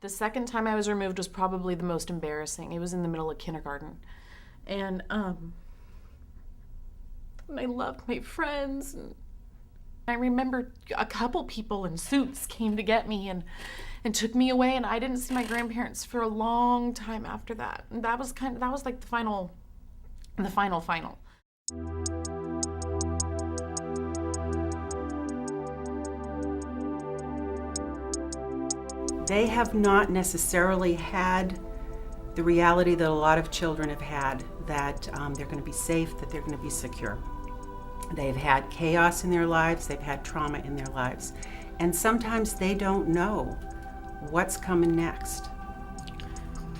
The second time I was removed was probably the most embarrassing. It was in the middle of kindergarten. And I loved my friends. And I remember a couple people in suits came to get me and took me away, and I didn't see my grandparents for a long time after that. And that was like the final. They have not necessarily had the reality that a lot of children have had, that they're going to be safe, that they're going to be secure. They've had chaos in their lives, they've had trauma in their lives, and sometimes they don't know what's coming next.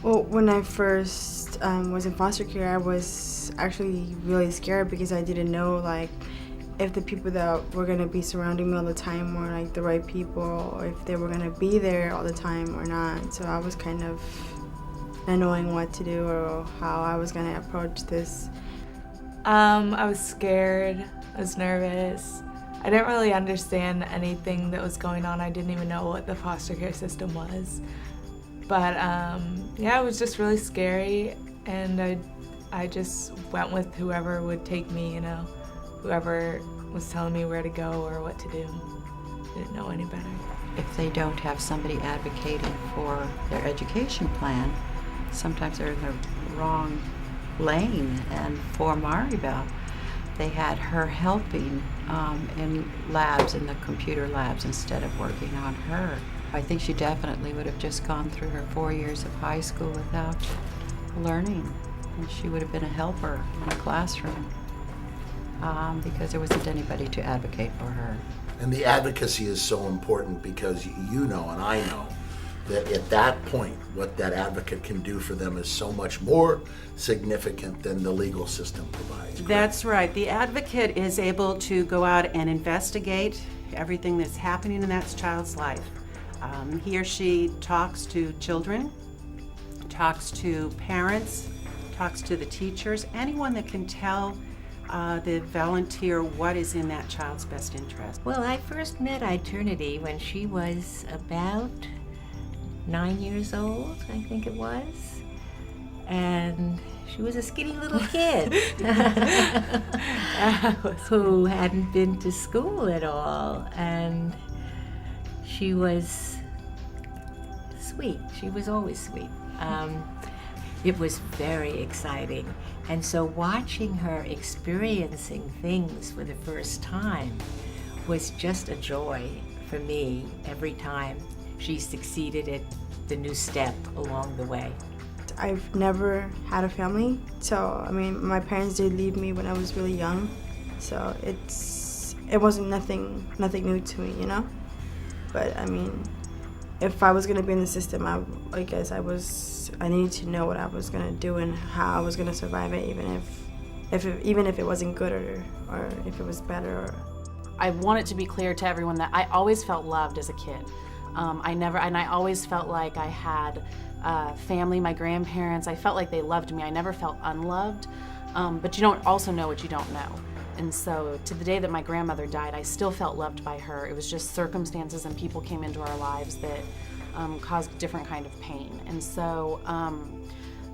Well, when I first was in foster care, I was actually really scared because I didn't know, like, if the people that were gonna be surrounding me all the time were like the right people, or if they were gonna be there all the time or not. So I was kind of not knowing what to do or how I was gonna approach this. I was scared, I was nervous. I didn't really understand anything that was going on. I didn't even know what the foster care system was. But yeah, it was just really scary, and I just went with whoever would take me, whoever was telling me where to go or what to do. Didn't know any better. If they don't have somebody advocating for their education plan, sometimes they're in the wrong lane. And for Maribel, they had her helping in labs, in the computer labs, instead of working on her. I think she definitely would have just gone through her 4 years of high school without learning, and she would have been a helper in a classroom because there wasn't anybody to advocate for her. And the advocacy is so important because you know and I know that at that point, what that advocate can do for them is so much more significant than the legal system provides. Correct? That's right. The advocate is able to go out and investigate everything that's happening in that child's life. He or she talks to children, talks to parents, talks to the teachers, anyone that can tell the volunteer what is in that child's best interest. Well, I first met Eternity when she was about 9 years old, I think it was. And she was a skinny little kid who hadn't been to school at all. And she was sweet. She was always sweet. It was very exciting. And so watching her experiencing things for the first time was just a joy for me every time she succeeded at the new step along the way. I've never had a family, so my parents did leave me when I was really young, so it wasn't nothing new to me, But if I was gonna be in the system, I guess I needed to know what I was gonna do and how I was gonna survive it, even if it wasn't good or if it was better. I want it to be clear to everyone that I always felt loved as a kid. I always felt like I had family, my grandparents. I felt like they loved me. I never felt unloved. But you don't also know what you don't know. And so to the day that my grandmother died, I still felt loved by her. It was just circumstances and people came into our lives that caused a different kind of pain. And so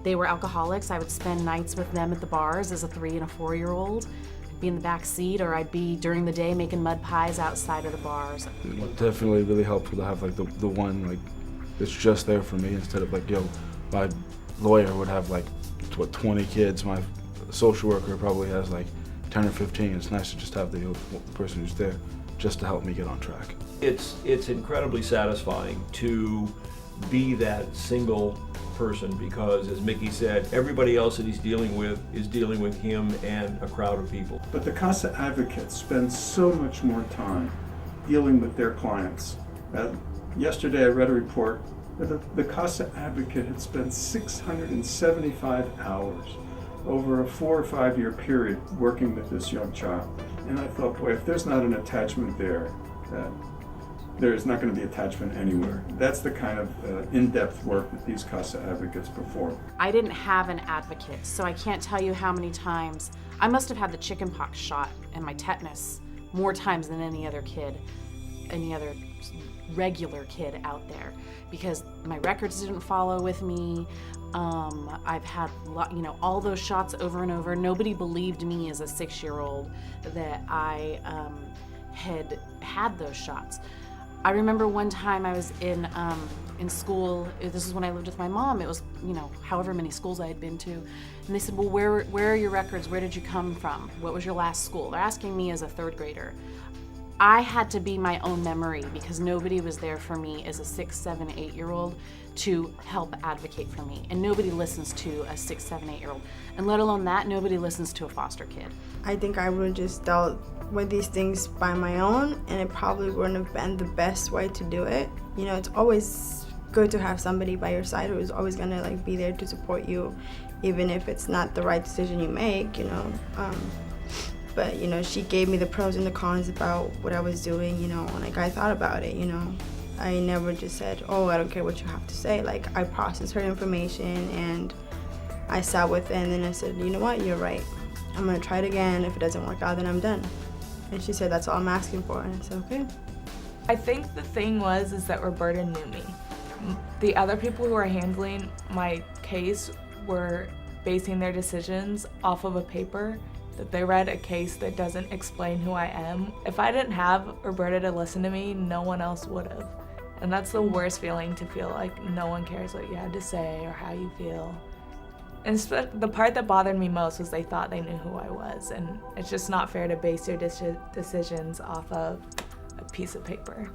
they were alcoholics. I would spend nights with them at the bars as a 3 and a 4-year-old. I'd be in the back seat, or I'd be during the day making mud pies outside of the bars. Definitely really helpful to have the one that's just there for me, instead of my lawyer would have 20 kids. My social worker probably has 10 or 15. It's nice to just have the person who's there just to help me get on track. It's incredibly satisfying to be that single person, because as Mickey said, everybody else that he's dealing with is dealing with him and a crowd of people. But the CASA advocates spend so much more time dealing with their clients. Yesterday I read a report that the CASA advocate had spent 675 hours over a 4 or 5 year period working with this young child. And I thought, boy, if there's not an attachment there, there's not going to be attachment anywhere. That's the kind of in-depth work that these CASA advocates perform. I didn't have an advocate, so I can't tell you how many times. I must have had the chickenpox shot and my tetanus more times than any other kid. any other regular kid out there, because my records didn't follow with me. I've had all those shots over and over. Nobody believed me as a 6-year-old that I had those shots. I remember one time I was in school. This is when I lived with my mom. It was, however many schools I had been to. And they said, well, where are your records? Where did you come from? What was your last school? They're asking me as a 3rd grader. I had to be my own memory because nobody was there for me as a 6, 7, 8-year-old to help advocate for me. And nobody listens to a 6, 7, 8-year-old. And let alone that, nobody listens to a foster kid. I think I would have just dealt with these things by my own, and it probably wouldn't have been the best way to do it. It's always good to have somebody by your side who is always gonna be there to support you, even if it's not the right decision you make, But, she gave me the pros and the cons about what I was doing, and I thought about it, I never just said, oh, I don't care what you have to say. I processed her information and I sat with it, and then I said, you know what, you're right. I'm gonna try it again. If it doesn't work out, then I'm done. And she said, that's all I'm asking for. And I said, okay. I think the thing is that Roberta knew me. The other people who were handling my case were basing their decisions off of a paper that they read, a case that doesn't explain who I am. If I didn't have Roberta to listen to me, no one else would have. And that's the worst feeling, to feel like no one cares what you had to say or how you feel. And the part that bothered me most was they thought they knew who I was, and it's just not fair to base your decisions off of a piece of paper.